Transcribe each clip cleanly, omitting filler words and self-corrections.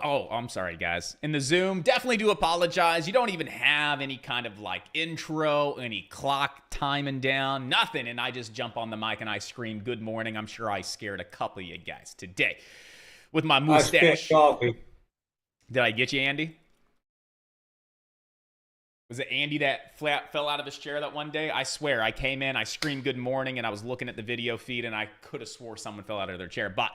Oh, I'm sorry, guys. In the Zoom, definitely do apologize. You don't even have any kind of like intro, any clock timing down, nothing. And I just jump on the mic and I scream, "Good morning." I'm sure I scared a couple of you guys today with my mustache. Coffee. Did I get you, Andy? Was it Andy that fell out of his chair that one day? I swear, I came in, I screamed good morning, and I was looking at the video feed, and I could have swore someone fell out of their chair. But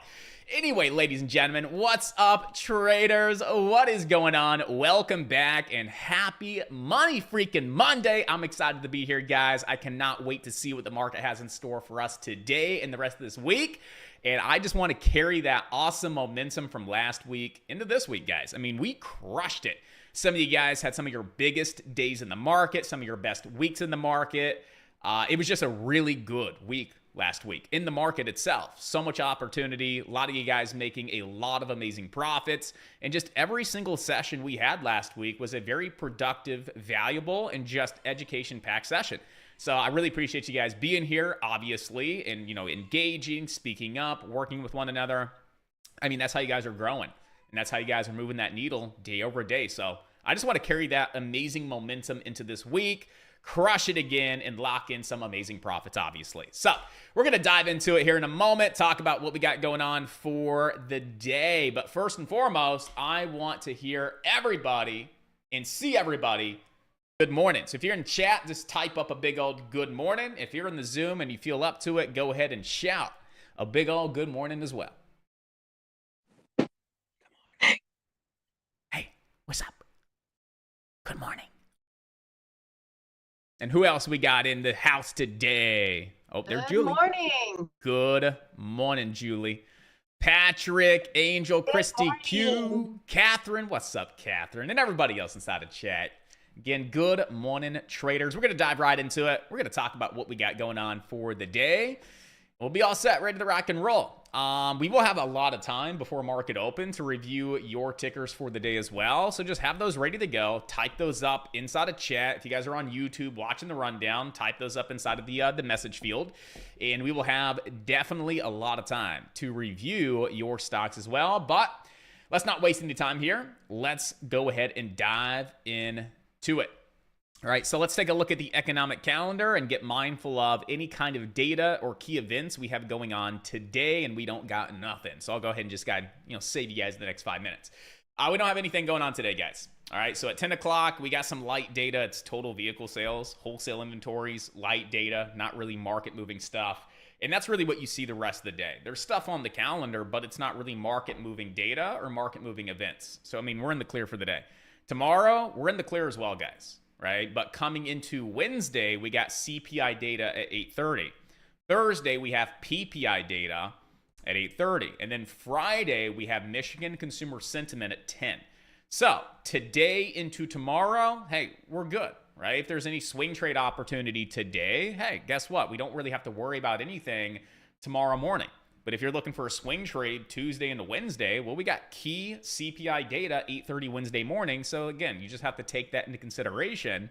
anyway, ladies and gentlemen, what's up, traders? What is going on? Welcome back, and happy Money Freaking Monday. I'm excited to be here, guys. I cannot wait to see what the market has in store for us today and the rest of this week. And I just want to carry that awesome momentum from last week into this week, guys. I mean, we crushed it. Some of you guys had some of your biggest days in the market, some of your best weeks in the market. It was just a really good week last week in the market itself. So much opportunity, a lot of you guys making a lot of amazing profits, and just every single session we had last week was a very productive, valuable, and just education-packed session. So I really appreciate you guys being here, obviously, and engaging, speaking up, working with one another. I mean, that's how you guys are growing. And that's how you guys are moving that needle day over day. So I just want to carry that amazing momentum into this week, crush it again, and lock in some amazing profits, obviously. So we're going to dive into it here in a moment, talk about what we got going on for the day. But first and foremost, I want to hear everybody and see everybody good morning. So if you're in chat, just type up a big old good morning. If you're in the Zoom and you feel up to it, go ahead and shout a big old good morning as well. What's up? Good morning. And who else we got in the house today? Oh, there's Julie. Good morning. Good morning, Julie. Patrick, Angel, Christy, Q, Catherine. What's up, Catherine? And everybody else inside of chat. Again, good morning, traders. We're going to dive right into it. We're going to talk about what we got going on for the day. We'll be all set, ready to rock and roll. We will have a lot of time before market open to review your tickers for the day as well. So just have those ready to go. Type those up inside of chat. If you guys are on YouTube watching the rundown, type those up inside of the message field. And we will have definitely a lot of time to review your stocks as well. But let's not waste any time here. Let's go ahead and dive into it. All right, so let's take a look at the economic calendar and get mindful of any kind of data or key events we have going on today, and we don't got nothing. So I'll go ahead and just save you guys the next 5 minutes. We don't have anything going on today, guys. All right, so at 10 o'clock, we got some light data. It's total vehicle sales, wholesale inventories, light data, not really market-moving stuff. And that's really what you see the rest of the day. There's stuff on the calendar, but it's not really market-moving data or market-moving events. So, I mean, we're in the clear for the day. Tomorrow, we're in the clear as well, guys. Right? But coming into Wednesday, we got CPI data at 8:30. Thursday, we have PPI data at 8:30. And then Friday, we have Michigan consumer sentiment at 10. So today into tomorrow, hey, we're good, right? If there's any swing trade opportunity today, hey, guess what? We don't really have to worry about anything tomorrow morning. But if you're looking for a swing trade Tuesday into Wednesday, well, we got key CPI data 8:30 Wednesday morning. So again, you just have to take that into consideration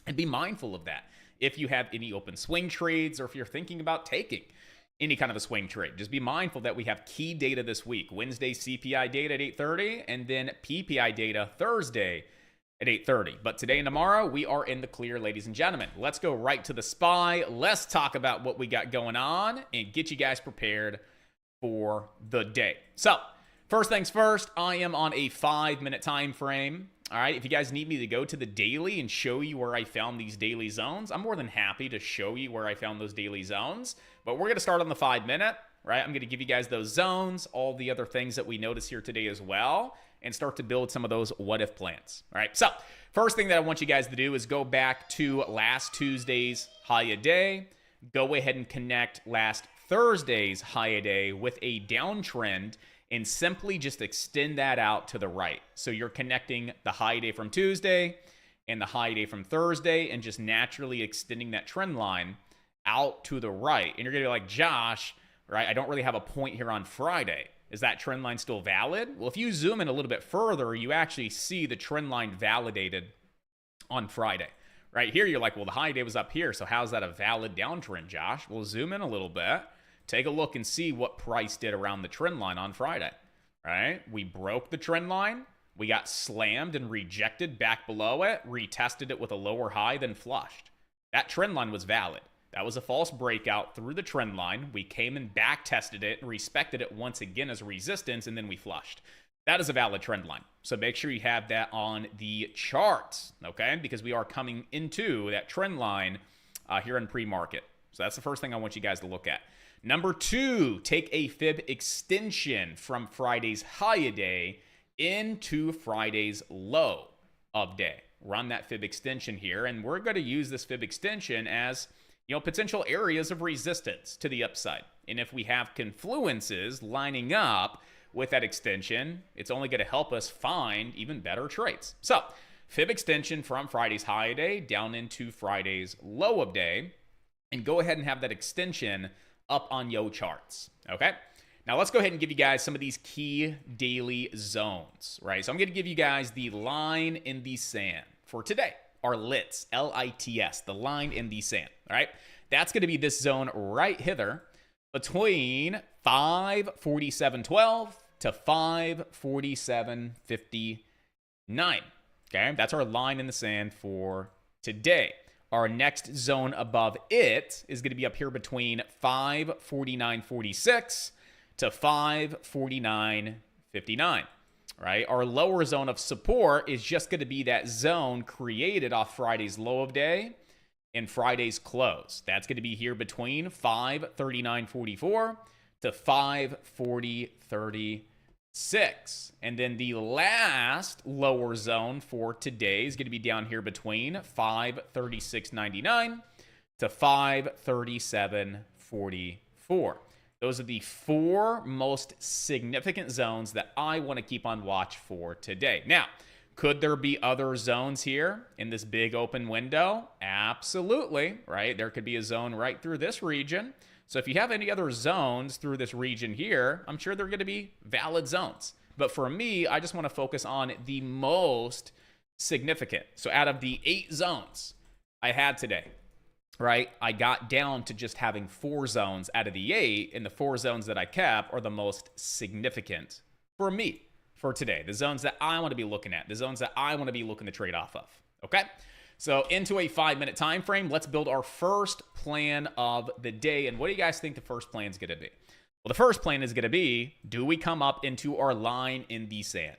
and be mindful of that. If you have any open swing trades or if you're thinking about taking any kind of a swing trade, just be mindful that we have key data this week. Wednesday CPI data at 8:30 and then PPI data Thursday at 8:30. But today and tomorrow, we are in the clear, ladies and gentlemen. Let's go right to the SPY. Let's talk about what we got going on and get you guys prepared for the day. So, first things first, I am on a 5-minute time frame. All right, if you guys need me to go to the daily and show you where I found these daily zones, I'm more than happy to show you where I found those daily zones. But we're going to start on the 5-minute, right? I'm going to give you guys those zones, all the other things that we notice here today as well, and start to build some of those what-if plans. All right, so first thing that I want you guys to do is go back to last Tuesday's high a day. Go ahead and connect last Thursday's high a day with a downtrend and simply just extend that out to the right. So you're connecting the high day from Tuesday and the high day from Thursday and just naturally extending that trend line out to the right. And you're going to be like, Josh, right, I don't really have a point here on Friday. Is that trend line still valid? Well, if you zoom in a little bit further, you actually see the trend line validated on Friday. Right here, you're like, well, the high day was up here, so how's that a valid downtrend, Josh? Well, zoom in a little bit. Take a look and see what price did around the trend line on Friday. Right? We broke the trend line. We got slammed and rejected back below it, retested it with a lower high, then flushed. That trend line was valid. That was a false breakout through the trend line. We came and back tested it and respected it once again as a resistance, and then we flushed. That is a valid trend line. So make sure you have that on the charts, okay? Because we are coming into that trend line here in pre-market. So that's the first thing I want you guys to look at. Number 2, take a fib extension from Friday's high of day into Friday's low of day. Run that fib extension here, and we're going to use this fib extension as, you know, potential areas of resistance to the upside. And if we have confluences lining up with that extension, it's only going to help us find even better trades. So, fib extension from Friday's high of day down into Friday's low of day, and go ahead and have that extension up on yo charts, okay? Now, let's go ahead and give you guys some of these key daily zones, right? So, I'm going to give you guys the line in the sand for today, our LITS, L-I-T-S, the line in the sand, all right? That's going to be this zone right hither between 547.12 to 547.59. Okay, that's our line in the sand for today. Our next zone above it is going to be up here between 549.46 to 549.59. Right? Our lower zone of support is just going to be that zone created off Friday's low of day and Friday's close. That's going to be here between 539.44 to 540.36. And then the last lower zone for today is going to be down here between 536.99 to 537.44. Those are the 4 most significant zones that I want to keep on watch for today. Now, could there be other zones here in this big open window? Absolutely, right? There could be a zone right through this region. So if you have any other zones through this region here, I'm sure they're going to be valid zones. But for me, I just want to focus on the most significant. So out of the 8 zones I had today, right, I got down to just having 4 zones out of the 8, and the 4 zones that I kept are the most significant for me for today. The zones that I want to be looking at, the zones that I want to be looking to trade off of, okay? So into a 5-minute time frame, let's build our first plan of the day. And what do you guys think the first plan is going to be? Well, the first plan is going to be, do we come up into our line in the sand,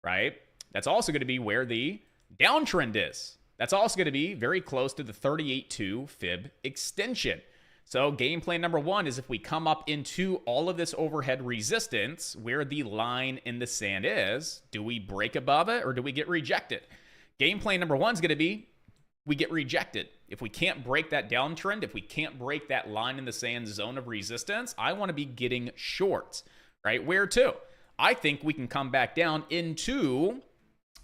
right? That's also going to be where the downtrend is. That's also going to be very close to the 38.2 fib extension. So game plan number 1 is if we come up into all of this overhead resistance where the line in the sand is, do we break above it or do we get rejected? Game plan number 1 is going to be we get rejected. If we can't break that downtrend, if we can't break that line in the sand zone of resistance, I want to be getting short, right? Where to? I think we can come back down into,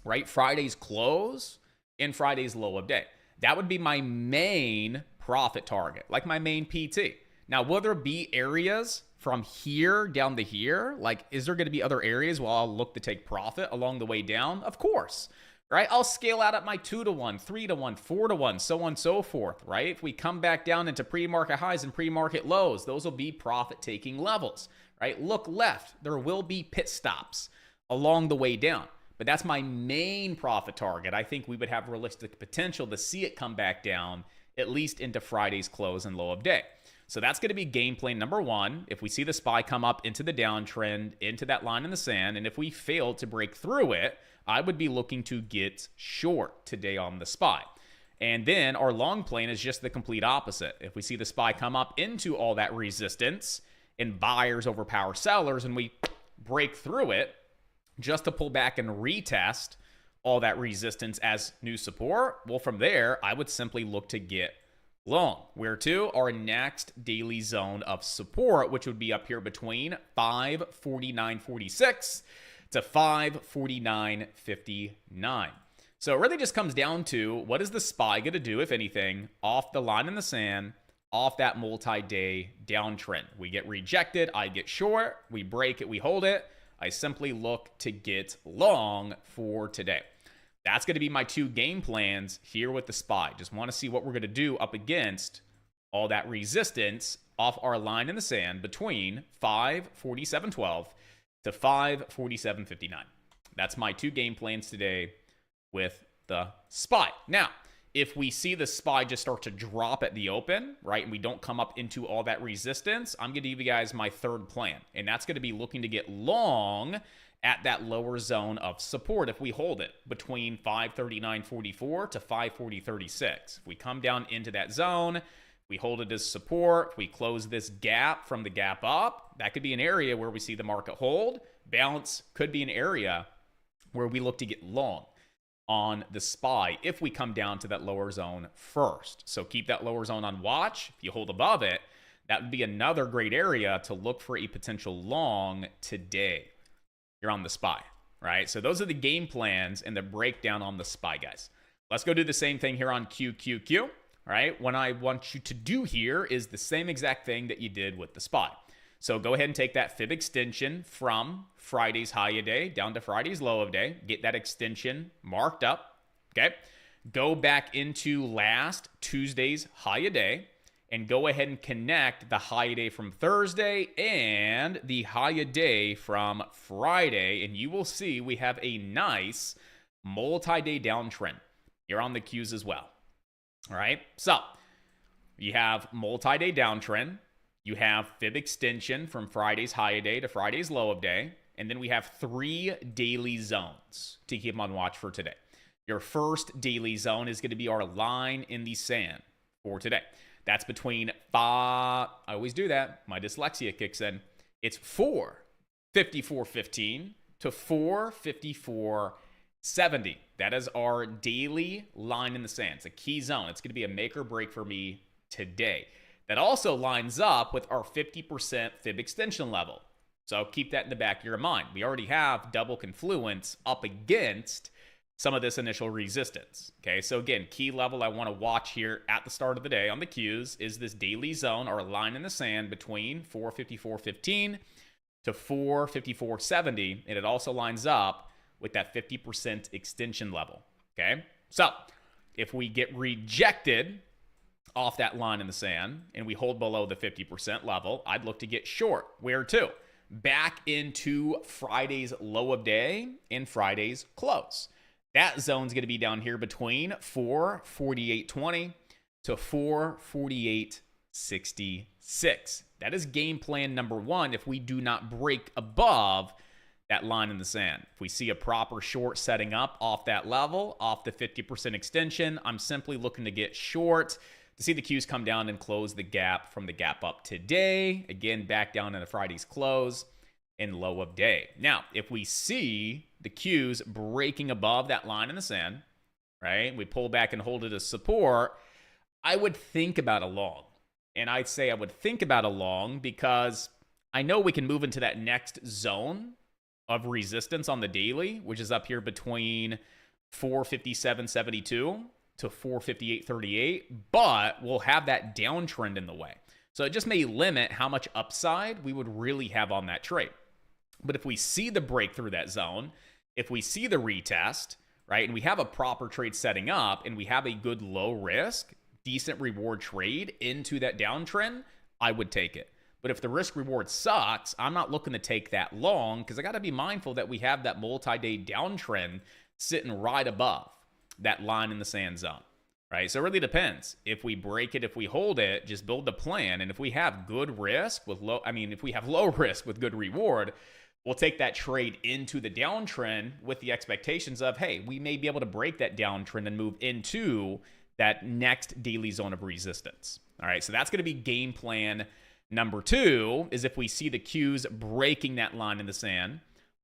right, Friday's close and Friday's low of day. That would be my main profit target, like my main PT. Now, will there be areas from here down to here? Like, is there going to be other areas where I'll look to take profit along the way down? Of course, right? I'll scale out at my 2-to-1, 3-to-1, 4-to-1, so on and so forth, right? If we come back down into pre-market highs and pre-market lows, those will be profit-taking levels, right? Look left. There will be pit stops along the way down. But that's my main profit target. I think we would have realistic potential to see it come back down at least into Friday's close and low of day. So that's going to be game plan number 1. If we see the SPY come up into the downtrend, into that line in the sand, and if we fail to break through it, I would be looking to get short today on the SPY. And then our long plan is just the complete opposite. If we see the SPY come up into all that resistance and buyers overpower sellers and we break through it, just to pull back and retest all that resistance as new support, well, from there, I would simply look to get long. Where to? Our next daily zone of support, which would be up here between 549.46 to 549.59. So it really just comes down to what is the SPY going to do, if anything, off the line in the sand, off that multi-day downtrend. We get rejected, I get short, we break it, we hold it. I simply look to get long for today. That's going to be my 2 game plans here with the SPY. Just want to see what we're going to do up against all that resistance off our line in the sand between 547.12 to 547.59. That's my 2 game plans today with the SPY. Now, if we see the SPY just start to drop at the open, right, and we don't come up into all that resistance, I'm going to give you guys my 3rd plan, and that's going to be looking to get long at that lower zone of support if we hold it between 539.44 to 540.36. If we come down into that zone, we hold it as support, if we close this gap from the gap up, that could be an area where we see the market hold. Balance could be an area where we look to get long on the SPY if we come down to that lower zone first. So keep that lower zone on watch. If you hold above it, that would be another great area to look for a potential long today. You're on the SPY, right? So those are the game plans and the breakdown on the SPY, guys. Let's go do the same thing here on QQQ, all right? What I want you to do here is the same exact thing that you did with the SPY. So go ahead and take that fib extension from Friday's high of day down to Friday's low of day. Get that extension marked up, okay? Go back into last Tuesday's high of day and go ahead and connect the high of day from Thursday and the high of day from Friday, and you will see we have a nice multi-day downtrend here on the Qs as well. All right, so you have multi-day downtrend. You have fib extension from Friday's high of day to Friday's low of day. And then we have 3 daily zones to keep on watch for today. Your first daily zone is going to be our line in the sand for today. That's between I always do that. My dyslexia kicks in. It's 4:54.15 to 4:54.70. That is our daily line in the sand. It's a key zone. It's going to be a make or break for me today. That also lines up with our 50% fib extension level. So keep that in the back of your mind. We already have double confluence up against some of this initial resistance. Okay, so again, key level I want to watch here at the start of the day on the Qs is this daily zone or line in the sand between 4:54.15 to 4:54.70, and it also lines up with that 50% extension level. Okay, so if we get rejected off that line in the sand and we hold below the 50% level, I'd look to get short. Where to? Back into Friday's low of day and Friday's close. That zone's going to be down here between 4:48.20 to 4:48.66. That is game plan number 1 if we do not break above that line in the sand. If we see a proper short setting up off that level, off the 50% extension, I'm simply looking to get short to see the Qs come down and close the gap from the gap up today. Again, back down into Friday's close and low of day. Now, if we see the Qs breaking above that line in the sand, right, we pull back and hold it as support, I would think about a long. And I'd say I would think about a long because I know we can move into that next zone of resistance on the daily, which is up here between 457.72 to 458.38, but we'll have that downtrend in the way. So it just may limit how much upside we would really have on that trade. But if we see the break through that zone, if we see the retest, right, and we have a proper trade setting up and we have a good low risk, decent reward trade into that downtrend, I would take it. But if the risk reward sucks, I'm not looking to take that long because I got to be mindful that we have that multi-day downtrend sitting right above that line in the sand zone, right? So it really depends. If we break it, if we hold it, just build the plan. And if we have good risk with if we have low risk with good reward, we'll take that trade into the downtrend with the expectations of, hey, we may be able to break that downtrend and move into that next daily zone of resistance. All right, so that's going to be game plan number 2, is if we see the Qs breaking that line in the sand,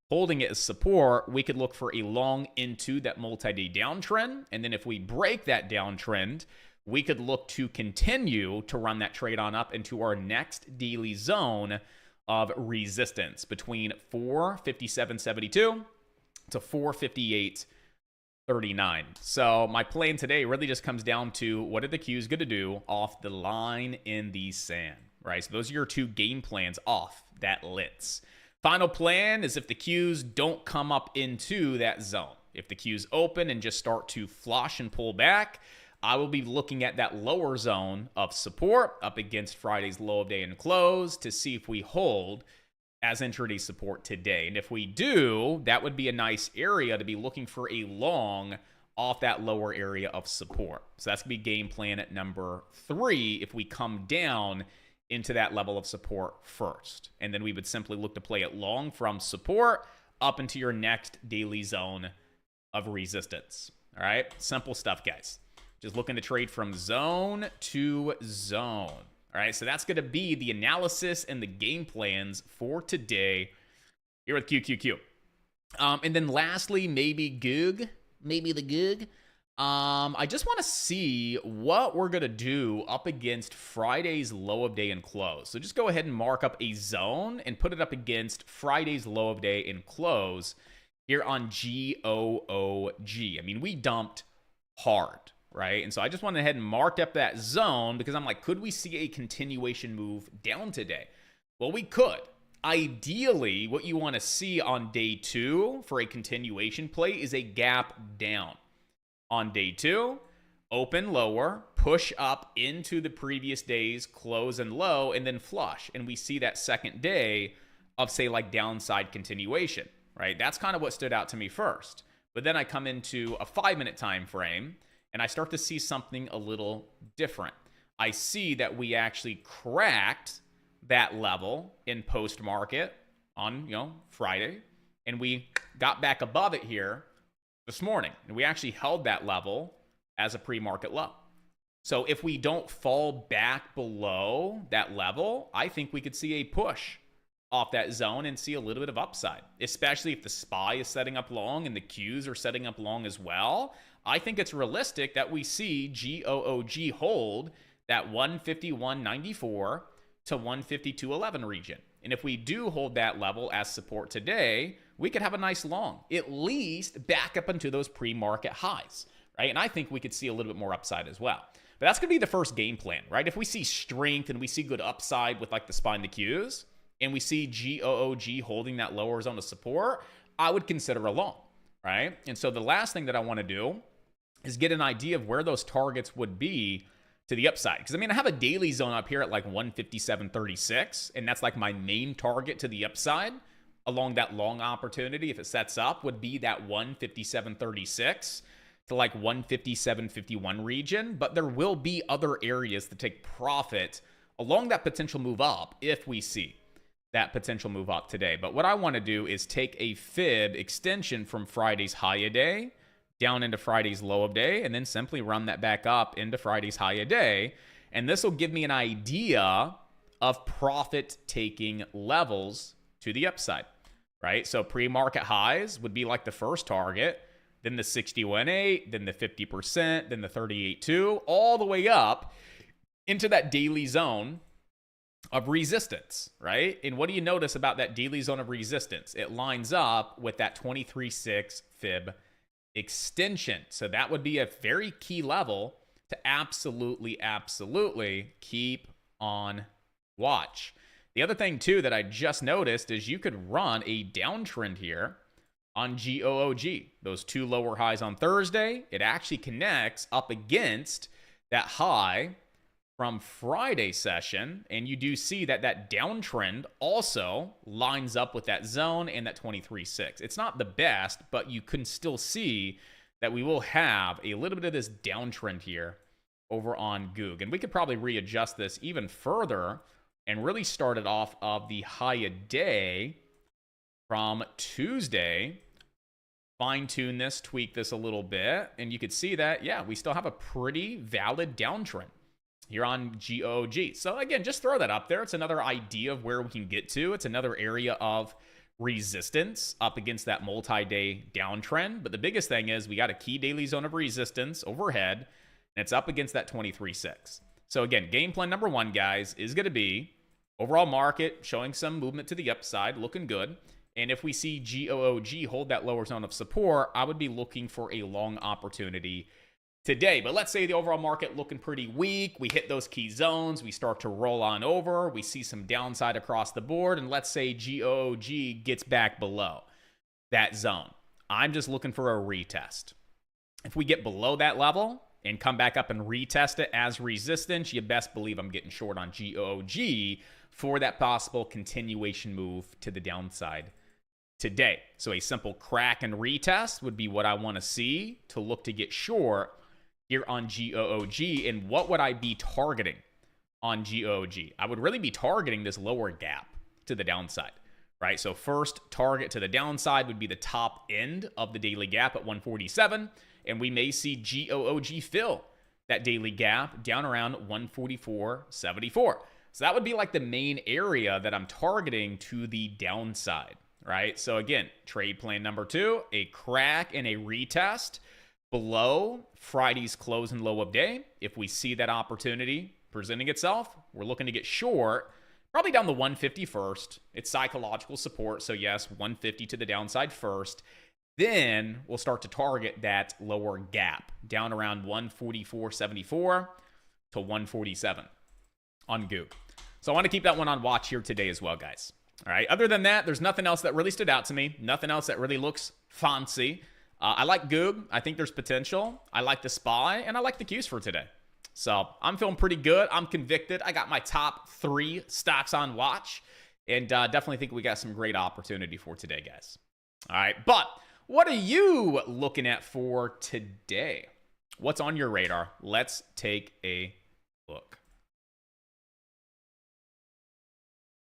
holding it as support, we could look for a long into that multi-day downtrend. And then if we break that downtrend, we could look to continue to run that trade on up into our next daily zone of resistance between 457.72 to 458.39. So my plan today really just comes down to what are the Qs going to do off the line in the sand, right? So those are your 2 game plans off that LITS. Final plan is if the Qs don't come up into that zone. If the Qs open and just start to flush and pull back, I will be looking at that lower zone of support up against Friday's low of day and close to see if we hold as intraday support today. And if we do, that would be a nice area to be looking for a long off that lower area of support. So that's going to be game plan at number 3 if we come down into that level of support first. And then we would simply look to play it long from support up into your next daily zone of resistance. All right, simple stuff, guys. Just looking to trade from zone to zone. All right, so that's going to be the analysis and the game plans for today here with QQQ. And then lastly, maybe Goog. Maybe the Goog. I just want to see what we're going to do up against Friday's low of day and close. So just go ahead and mark up a zone and put it up against Friday's low of day and close here on GOOG. I mean, we dumped hard, right? And so I just went ahead and marked up that zone because I'm like, could we see a continuation move down today? Well, we could. Ideally, what you want to see on day 2 for a continuation play is a gap down. On day 2, open lower, push up into the previous day's close and low, and then flush. And we see that second day of, say, like downside continuation, right? That's kind of what stood out to me first. But then I come into a 5-minute time frame, and I start to see something a little different. I see that we actually cracked that level in post-market on, Friday, and we got back above it here this morning, and we actually held that level as a pre-market low. So if we don't fall back below that level, I think we could see a push off that zone and see a little bit of upside, especially if the SPY is setting up long and the Qs are setting up long as well. I think it's realistic that we see GOOG hold that 151.94 to 152.11 region. And if we do hold that level as support today, we could have a nice long, at least back up into those pre-market highs, right? And I think we could see a little bit more upside as well. But that's going to be the first game plan, right? If we see strength and we see good upside with like the SPY and the Qs, and we see GOOG holding that lower zone of support, I would consider a long, right? And so the last thing that I want to do is get an idea of where those targets would be to the upside. Because I mean, I have a daily zone up here at like 157.36, and that's like my main target to the upside along that long opportunity. If it sets up, would be that 157.36 to like 157.51 region. But there will be other areas to take profit along that potential move up if we see that potential move up today. But what I want to do is take a fib extension from Friday's high a day down into Friday's low of day, and then simply run that back up into Friday's high a day. And this will give me an idea of profit taking levels to the upside, right? So pre-market highs would be like the first target, then the 61.8, then the 50%, then the 38.2, all the way up into that daily zone of resistance, right? And what do you notice about that daily zone of resistance? It lines up with that 23.6 fib extension. So that would be a very key level to absolutely keep on watch. The other thing too that I just noticed is you could run a downtrend here on GOOG. Those two lower highs on Thursday, it actually connects up against that high from Friday session, and you do see that that downtrend also lines up with that zone and that 23.6. It's not the best, but you can still see that we will have a little bit of this downtrend here over on Goog. And we could probably readjust this even further and really start it off of the high a day from Tuesday. Fine-tune this, tweak this a little bit, and you could see that, yeah, we still have a pretty valid downtrend here on GOG. So again, just throw that up there. It's another idea of where we can get to. It's another area of resistance up against that multi-day downtrend. But the biggest thing is we got a key daily zone of resistance overhead, and it's up against that 23.6. So again, game plan number one, guys, is going to be overall market showing some movement to the upside, looking good. And if we see GOOG hold that lower zone of support, I would be looking for a long opportunity today. But let's say the overall market looking pretty weak. We hit those key zones. We start to roll on over. We see some downside across the board. And let's say GOOG gets back below that zone. I'm just looking for a retest. If we get below that level and come back up and retest it as resistance, you best believe I'm getting short on GOOG for that possible continuation move to the downside today. So a simple crack and retest would be what I want to see to look to get short here on GOOG. And what would I be targeting on GOOG? I would really be targeting this lower gap to the downside, right? So first target to the downside would be the top end of the daily gap at 147, and we may see GOOG fill that daily gap down around 144.74. So that would be like the main area that I'm targeting to the downside, right? So again, trade plan number 2, a crack and a retest below Friday's close and low of day. If we see that opportunity presenting itself, we're looking to get short, probably down the 150 first. It's psychological support, so yes, 150 to the downside first. Then we'll start to target that lower gap down around 144.74 to 147 on Goog. So I want to keep that one on watch here today as well, guys. All right. Other than that, there's nothing else that really stood out to me. Nothing else that really looks fancy. I like Goog. I think there's potential. I like the SPY, and I like the Qs for today. So I'm feeling pretty good. I'm convicted. I got my top 3 stocks on watch, and definitely think we got some great opportunity for today, guys. All right. But what are you looking at for today? What's on your radar? Let's take a look.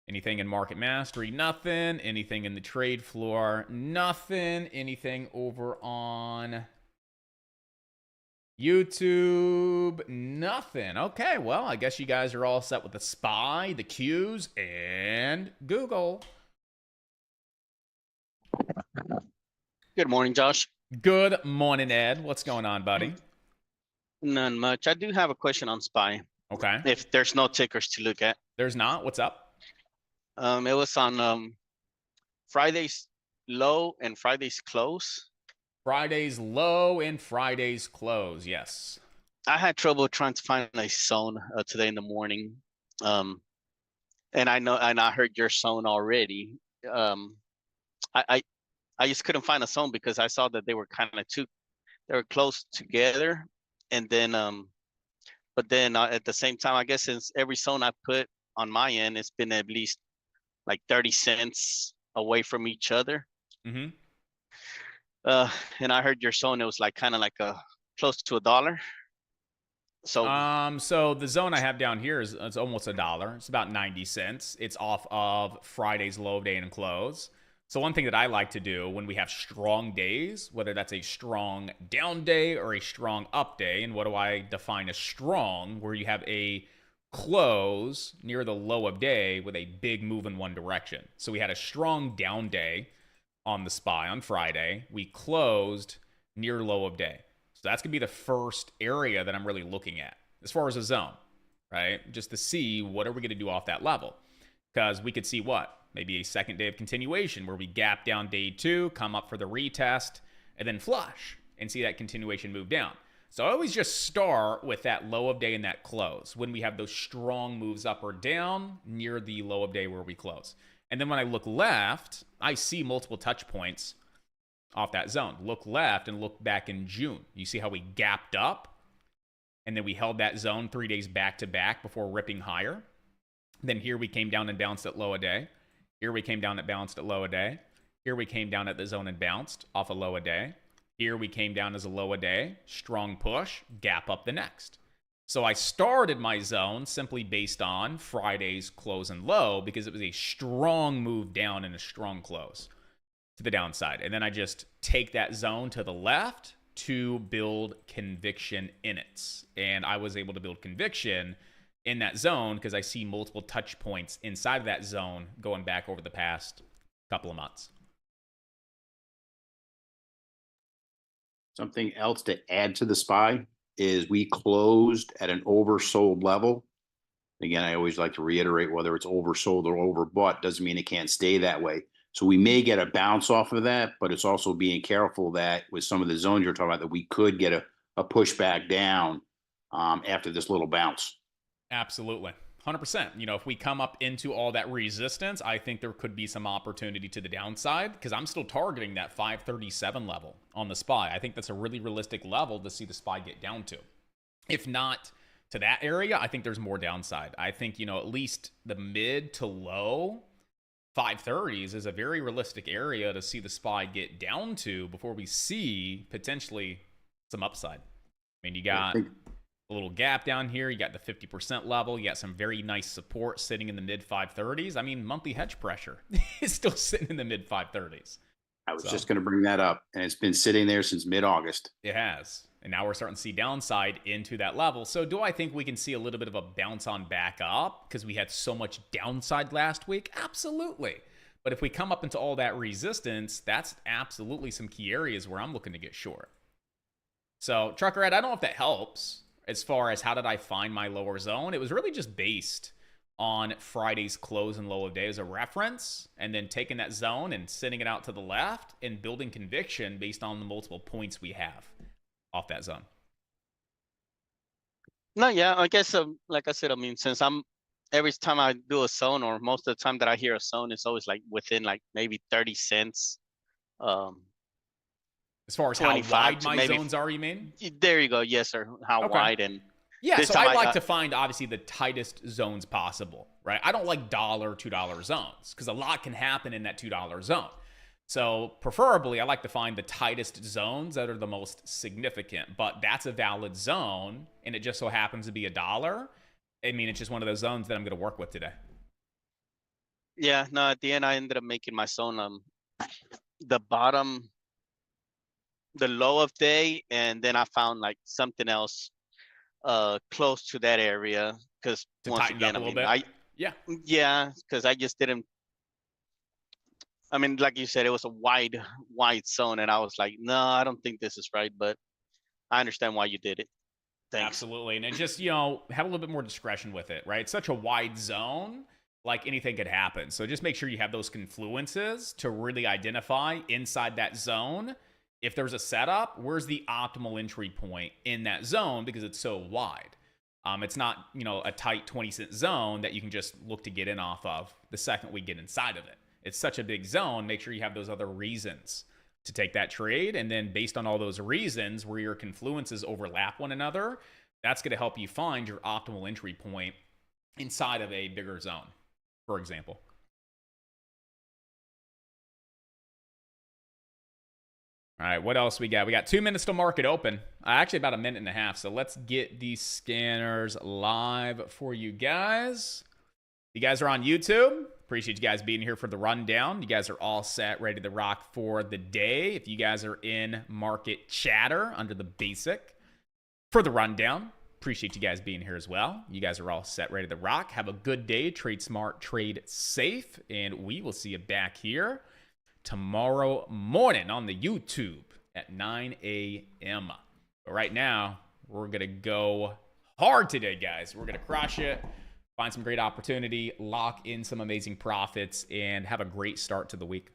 Anything in Market Mastery? Nothing. Anything in the trade floor? Nothing. Anything over on YouTube? Nothing. Okay, well, I guess you guys are all set with the SPY, the Qs, and Google. Good morning, Josh. Good morning, Ed. What's going on, buddy? None much. I do have a question on SPY. Okay. If there's no tickers to look at. There's not? What's up? It was on Friday's low and Friday's close. Friday's low and Friday's close, yes. I had trouble trying to find a zone today in the morning. And I heard your zone already. I just couldn't find a zone because I saw that they were kind of they were close together. And then, but then at the same time, I guess since every zone I put on my end, it's been at least like 30 cents away from each other. Mm-hmm. And I heard your zone, it was like kind of like close to $1. So the zone I have down here is it's almost $1. It's about 90 cents. It's off of Friday's low day and close. So one thing that I like to do when we have strong days, whether that's a strong down day or a strong up day, and what do I define as strong, where you have a close near the low of day with a big move in one direction. So we had a strong down day on the SPY on Friday. We closed near low of day. So that's going to be the first area that I'm really looking at as far as a zone, right? Just to see what are we going to do off that level. Because we could see what? Maybe a second day of continuation where we gap down day 2, come up for the retest, and then flush and see that continuation move down. So I always just start with that low of day and that close when we have those strong moves up or down near the low of day where we close. And then when I look left, I see multiple touch points off that zone. Look left and look back in June. You see how we gapped up and then we held that zone 3 days back to back before ripping higher. Then here we came down and bounced at low a day. Here we came down and bounced at low a day. Here we came down at the zone and bounced off a low a day. Here we came down as a low a day, strong push, gap up the next. So I started my zone simply based on Friday's close and low because it was a strong move down and a strong close to the downside. And then I just take that zone to the left to build conviction in it. And I was able to build conviction in that zone because I see multiple touch points inside of that zone going back over the past couple of months. Something else to add to the SPY is we closed at an oversold level. Again, I always like to reiterate whether it's oversold or overbought doesn't mean it can't stay that way. So we may get a bounce off of that, but it's also being careful that with some of the zones you're talking about that we could get a pushback down after this little bounce. Absolutely. 100%. You know, if we come up into all that resistance, I think there could be some opportunity to the downside because I'm still targeting that 537 level on the SPY. I think that's a really realistic level to see the SPY get down to. If not to that area, I think there's more downside. I think, you know, at least the mid to low 530s is a very realistic area to see the SPY get down to before we see potentially some upside. I mean, you got A little gap down here. You got the 50% level. You got some very nice support sitting in the mid 530s. I mean, monthly hedge pressure is still sitting in the mid 530s. I was just going to bring that up, and it's been sitting there since mid-August. It has. And now we're starting to see downside into that level. So do I think we can see a little bit of a bounce on back up because we had so much downside last week? Absolutely. But if we come up into all that resistance, that's absolutely some key areas where I'm looking to get short. So Trucker Ed, I don't know if that helps as far as how did I find my lower zone. It was really just based on Friday's close and low of day as a reference, and then taking that zone and sending it out to the left and building conviction based on the multiple points we have off that zone. No, yeah, I guess like I said, I mean, since every time I do a zone, or most of the time that I hear a zone, it's always like within like maybe 30 cents. As far as how wide my zones are, you mean? There you go. Yes, sir. How wide and yeah, so I like to find obviously the tightest zones possible, right? I don't like $1, $2 zones because a lot can happen in that $2 zone. So preferably, I like to find the tightest zones that are the most significant, but that's a valid zone, and it just so happens to be $1. I mean, it's just one of those zones that I'm going to work with today. Yeah, no, at the end, I ended up making my zone the bottom, the low of day, and then I found like something else close to that area, because once again, I mean, yeah, because I just didn't. I mean, like you said, it was a wide zone, and I was like, no, I don't think this is right, but I understand why you did it. Thanks. Absolutely, and just, you know, have a little bit more discretion with it, right? It's such a wide zone, like anything could happen. So just make sure you have those confluences to really identify inside that zone. If there's a setup, where's the optimal entry point in that zone, because it's so wide. It's not, you know, a tight 20-cent zone that you can just look to get in off of the second we get inside of it. It's such a big zone. Make sure you have those other reasons to take that trade. And then based on all those reasons where your confluences overlap one another, that's going to help you find your optimal entry point inside of a bigger zone, for example. All right, what else we got? We got 2 minutes to market open. Actually, about a minute and a half. So let's get these scanners live for you guys. You guys are on YouTube. Appreciate you guys being here for the rundown. You guys are all set, ready to rock for the day. If you guys are in market chatter under the basic for the rundown, appreciate you guys being here as well. You guys are all set, ready to rock. Have a good day. Trade smart, trade safe. And we will see you back here tomorrow morning on the YouTube at 9 a.m. But right now, we're going to go hard today, guys. We're going to crush it, find some great opportunity, lock in some amazing profits, and have a great start to the week.